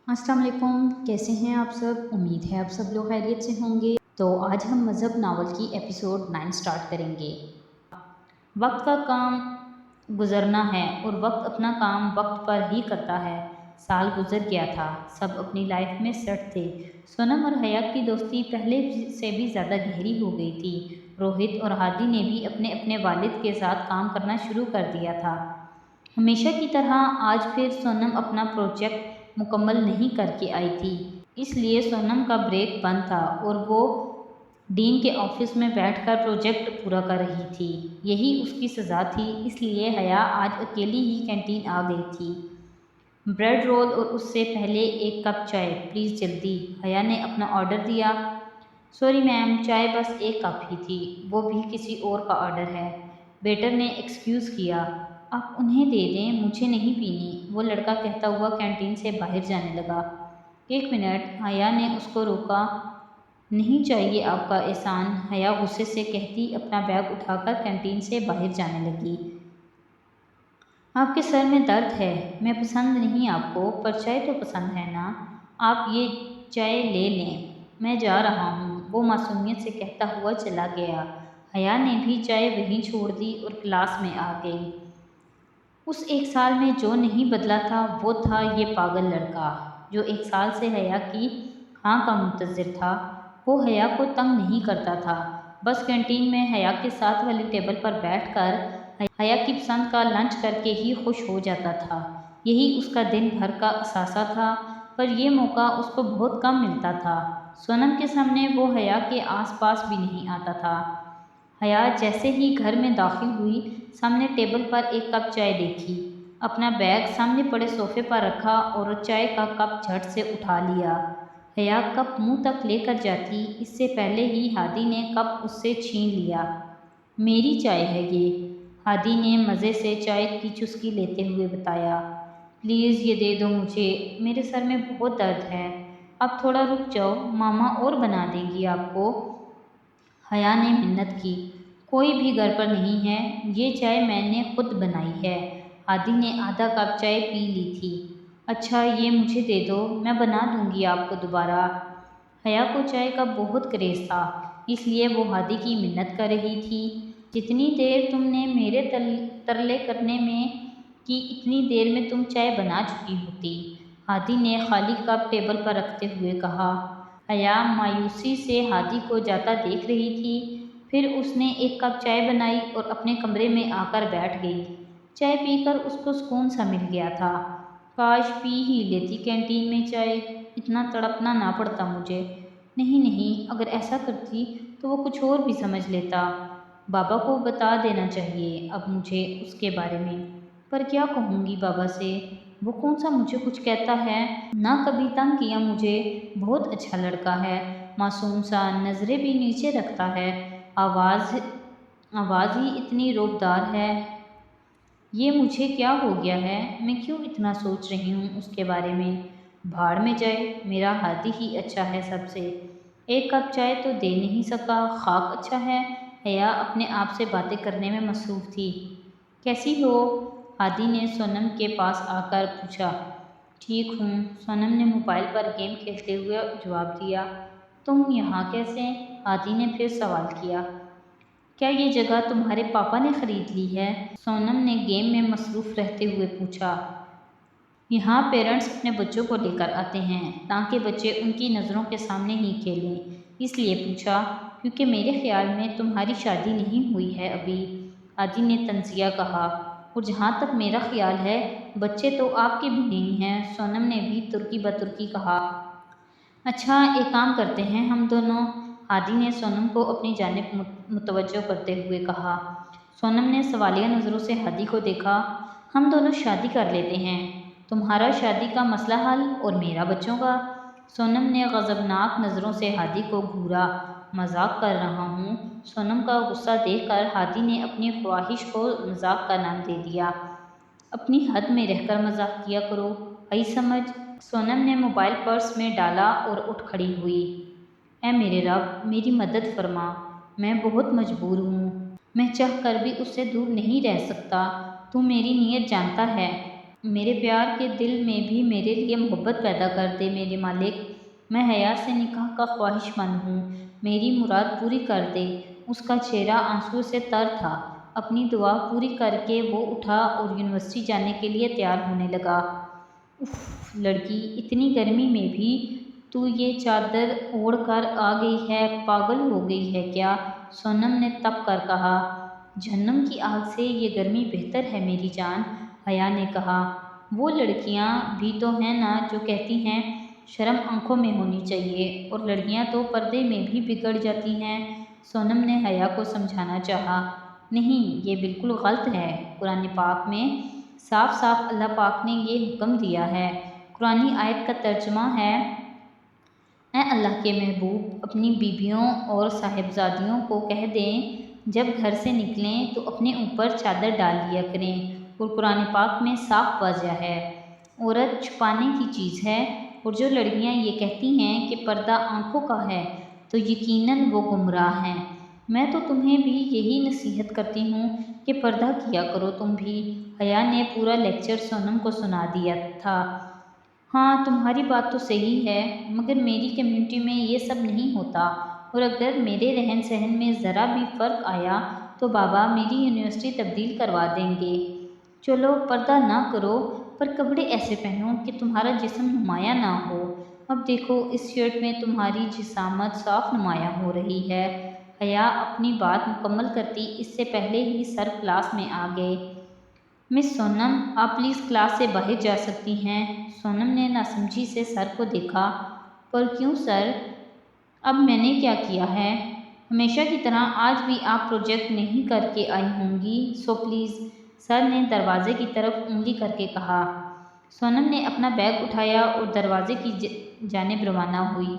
अस्सलाम वालेकुम, कैसे हैं आप सब। उम्मीद है आप सब लोग खैरियत से होंगे। तो आज हम मज़हब नावल की एपिसोड 9 स्टार्ट करेंगे। वक्त का काम गुजरना है और वक्त अपना काम वक्त पर ही करता है। साल गुजर गया था, सब अपनी लाइफ में सेट थे। सोनम और हया की दोस्ती पहले से भी ज़्यादा गहरी हो गई थी। रोहित और हादी ने भी अपने अपने वालिद के साथ काम करना शुरू कर दिया था। हमेशा की तरह आज फिर सोनम अपना प्रोजेक्ट मुकम्मल नहीं करके आई थी, इसलिए सोनम का ब्रेक बंद था और वो डीन के ऑफिस में बैठकर प्रोजेक्ट पूरा कर रही थी। यही उसकी सज़ा थी, इसलिए हया आज अकेली ही कैंटीन आ गई थी। ब्रेड रोल और उससे पहले एक कप चाय प्लीज़ जल्दी, हया ने अपना ऑर्डर दिया। सॉरी मैम, चाय बस एक कप ही थी, वो भी किसी और का ऑर्डर है। वेटर ने एक्सक्यूज़ किया। आप उन्हें दे दें, मुझे नहीं पीनी, वो लड़का कहता हुआ कैंटीन से बाहर जाने लगा। एक मिनट, हया ने उसको रोका। नहीं चाहिए आपका एहसान, हया गुस्से से कहती अपना बैग उठाकर कैंटीन से बाहर जाने लगी। आपके सर में दर्द है, मैं पसंद नहीं आपको, पर चाय तो पसंद है ना। आप ये चाय ले लें, मैं जा रहा हूँ, वो मासूमियत से कहता हुआ चला गया। हया ने भी चाय वहीं छोड़ दी और क्लास में आ गई। उस एक साल में जो नहीं बदला था वो था ये पागल लड़का, जो एक साल से हया की हाँ का मुंतज़िर था। वो हया को तंग नहीं करता था, बस कैंटीन में हया के साथ वाली टेबल पर बैठकर हया की पसंद का लंच करके ही खुश हो जाता था। यही उसका दिन भर का असासा था, पर यह मौका उसको बहुत कम मिलता था। सोनम के सामने वो हया के आसपास भी नहीं आता था। हया जैसे ही घर में दाखिल हुई, सामने टेबल पर एक कप चाय देखी, अपना बैग सामने पड़े सोफे पर रखा और चाय का कप झट से उठा लिया। हया कप मुंह तक लेकर जाती, इससे पहले ही हादी ने कप उससे छीन लिया। मेरी चाय है ये, हादी ने मज़े से चाय की चुस्की लेते हुए बताया। प्लीज़ ये दे दो मुझे, मेरे सर में बहुत दर्द है। अब थोड़ा रुक जाओ, मामा और बना देंगी आपको। हया ने मिन्नत की। कोई भी घर पर नहीं है, ये चाय मैंने खुद बनाई है। हादी ने आधा कप चाय पी ली थी। अच्छा ये मुझे दे दो, मैं बना दूंगी आपको दोबारा। हया को चाय का बहुत क्रेज़ था, इसलिए वो हादी की मिन्नत कर रही थी। जितनी देर तुमने मेरे तरले करने में की, इतनी देर में तुम चाय बना चुकी होती, हादी ने खाली कप टेबल पर रखते हुए कहा। हया मायूसी से हादी को जाता देख रही थी, फिर उसने एक कप चाय बनाई और अपने कमरे में आकर बैठ गई। चाय पीकर उसको सुकून सा मिल गया था। काश पी ही लेती कैंटीन में चाय, इतना तड़पना ना पड़ता मुझे। नहीं नहीं, अगर ऐसा करती तो वो कुछ और भी समझ लेता। बाबा को बता देना चाहिए अब मुझे उसके बारे में, पर क्या कहूँगी बाबा से, वो कौन सा मुझे कुछ कहता है, ना कभी तंग किया मुझे। बहुत अच्छा लड़का है, मासूम सा, नज़रें भी नीचे रखता है, आवाज़ आवाज़ ही इतनी रोबदार है। ये मुझे क्या हो गया है, मैं क्यों इतना सोच रही हूँ उसके बारे में। भाड़ में जाए, मेरा हाथी ही अच्छा है सबसे। एक कप चाय तो दे नहीं सका, खाक अच्छा है। हया अपने आप से बातें करने में मसरूफ़ थी। कैसी हो, हादी ने सोनम के पास आकर पूछा। ठीक हूँ, सोनम ने मोबाइल पर गेम खेलते हुए जवाब दिया। तुम यहाँ कैसे, हादी ने फिर सवाल किया। क्या ये जगह तुम्हारे पापा ने खरीद ली है, सोनम ने गेम में मसरूफ़ रहते हुए पूछा। यहाँ पेरेंट्स अपने बच्चों को लेकर आते हैं ताकि बच्चे उनकी नज़रों के सामने ही खेलें, इसलिए पूछा। क्योंकि मेरे ख्याल में तुम्हारी शादी नहीं हुई है अभी, हादी ने तंजिया कहा। और जहाँ तक मेरा ख्याल है, बच्चे तो आपके भी नहीं हैं, सोनम ने भी तुर्की बतुर्की कहा। अच्छा एक काम करते हैं हम दोनों, हादी ने सोनम को अपनी जानिब मुतवज्जो करते हुए कहा। सोनम ने सवालिया नज़रों से हादी को देखा। हम दोनों शादी कर लेते हैं, तुम्हारा शादी का मसला हल और मेरा बच्चों का। सोनम ने गज़बनाक नज़रों से हादी को घूरा। मजाक कर रहा हूँ, सोनम का गुस्सा देखकर हादी ने अपनी ख्वाहिश को मजाक का नाम दे दिया। अपनी हद में रहकर मजाक किया करो, आई समझ। सोनम ने मोबाइल पर्स में डाला और उठ खड़ी हुई। ऐ मेरे रब, मेरी मदद फरमा, मैं बहुत मजबूर हूँ, मैं चाह कर भी उससे दूर नहीं रह सकता। तू मेरी नीयत जानता है, میرے پیار کے دل میں بھی میرے لیے محبت پیدا کر دے میرے مالک۔ میں حیا سے نکاح کا خواہش مند ہوں، میری مراد پوری کر دے۔ اس کا چہرہ آنسو سے تر تھا۔ اپنی دعا پوری کر کے وہ اٹھا اور یونیورسٹی جانے کے لیے تیار ہونے لگا۔ اف لڑکی، اتنی گرمی میں بھی تو یہ چادر اوڑھ کر آ گئی ہے، پاگل ہو گئی ہے کیا؟ سونم نے تپ کر کہا۔ جہنم کی آگ سے یہ گرمی بہتر ہے میری جان، حیا نے کہا۔ وہ لڑکیاں بھی تو ہیں نا جو کہتی ہیں شرم آنکھوں میں ہونی چاہیے، اور لڑکیاں تو پردے میں بھی بگڑ جاتی ہیں۔ سونم نے حیا کو سمجھانا چاہا۔ نہیں، یہ بالکل غلط ہے۔ قرآن پاک میں صاف صاف اللہ پاک نے یہ حکم دیا ہے۔ قرآنی آیت کا ترجمہ ہے، اے اللہ کے محبوب، اپنی بیویوں اور صاحبزادیوں کو کہہ دیں جب گھر سے نکلیں تو اپنے اوپر چادر ڈال لیا کریں۔ اور قرآن پاک میں صاف واضح ہے، عورت چھپانے کی چیز ہے، اور جو لڑکیاں یہ کہتی ہیں کہ پردہ آنکھوں کا ہے تو یقیناً وہ گمراہ ہیں۔ میں تو تمہیں بھی یہی نصیحت کرتی ہوں کہ پردہ کیا کرو تم بھی۔ حیا نے پورا لیکچر سونم کو سنا دیا تھا۔ ہاں تمہاری بات تو صحیح ہے، مگر میری کمیونٹی میں یہ سب نہیں ہوتا، اور اگر میرے رہن سہن میں ذرا بھی فرق آیا تو بابا میری یونیورسٹی تبدیل کروا دیں گے۔ چلو پردہ نہ کرو، پر کپڑے ایسے پہنو کہ تمہارا جسم نمایاں نہ ہو۔ اب دیکھو اس شرٹ میں تمہاری جسامت صاف نمایاں ہو رہی ہے۔ حیا اپنی بات مکمل کرتی اس سے پہلے ہی سر کلاس میں آ گئے۔ مس سونم، آپ پلیز کلاس سے باہر جا سکتی ہیں۔ سونم نے ناسمجھی سے سر کو دیکھا۔ پر کیوں سر؟ اب میں نے کیا کیا ہے؟ ہمیشہ کی طرح آج بھی آپ پروجیکٹ نہیں کر کے آئی ہوں گی، سو پلیز، سر نے دروازے کی طرف انگلی کر کے کہا۔ سونم نے اپنا بیگ اٹھایا اور دروازے کی جانب روانہ ہوئی،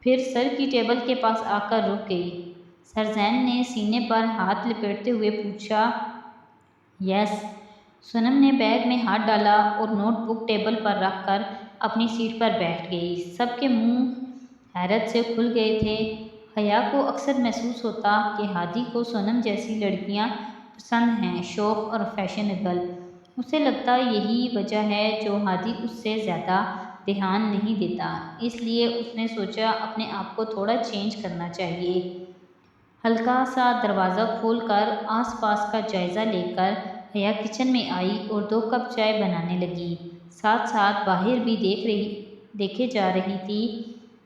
پھر سر کی ٹیبل کے پاس آ کر رک گئی۔ سر زین نے سینے پر ہاتھ لپیٹتے ہوئے پوچھا۔ یس۔ سونم نے بیگ میں ہاتھ ڈالا اور نوٹ بک ٹیبل پر رکھ کر اپنی سیٹ پر بیٹھ گئی۔ سب کے منہ حیرت سے کھل گئے تھے۔ حیا کو اکثر محسوس ہوتا کہ ہادی کو سونم جیسی لڑکیاں پسند ہیں، شوق اور فیشنیبل۔ اسے لگتا یہی وجہ ہے جو ہادی اس سے زیادہ دھیان نہیں دیتا، اس لیے اس نے سوچا اپنے آپ کو تھوڑا چینج کرنا چاہیے۔ ہلکا سا دروازہ کھول کر آس پاس کا جائزہ لے کر حیا کچن میں آئی اور 2 کپ چائے بنانے لگی، ساتھ ساتھ باہر بھی دیکھے جا رہی تھی۔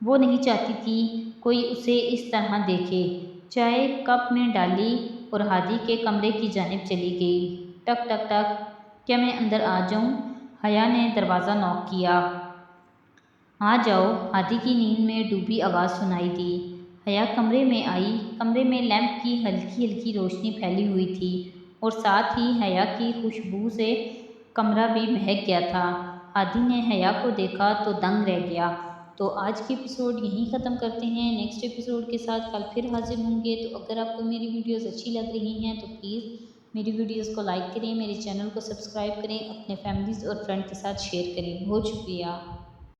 وہ نہیں چاہتی تھی کوئی اسے اس طرح دیکھے۔ چائے کپ میں ڈالی اور ہادی کے کمرے کی جانب چلی گئی۔ ٹک ٹک ٹک، کیا میں اندر آ جاؤں؟ حیا نے دروازہ نوک کیا۔ آ جاؤ، ہادی کی نیند میں ڈوبی آواز سنائی دی۔ حیا کمرے میں آئی۔ کمرے میں لیمپ کی ہلکی ہلکی روشنی پھیلی ہوئی تھی، اور ساتھ ہی حیا کی خوشبو سے کمرہ بھی مہک گیا تھا۔ ہادی نے حیا کو دیکھا تو دنگ رہ گیا۔ تو آج کی ایپیسوڈ یہیں ختم کرتے ہیں۔ نیکسٹ ایپیسوڈ کے ساتھ کل پھر حاضر ہوں گے۔ تو اگر آپ کو میری ویڈیوز اچھی لگ رہی ہیں تو پلیز میری ویڈیوز کو لائک کریں، میرے چینل کو سبسکرائب کریں، اپنے فیملیز اور فرینڈ کے ساتھ شیئر کریں۔ بہت شکریہ۔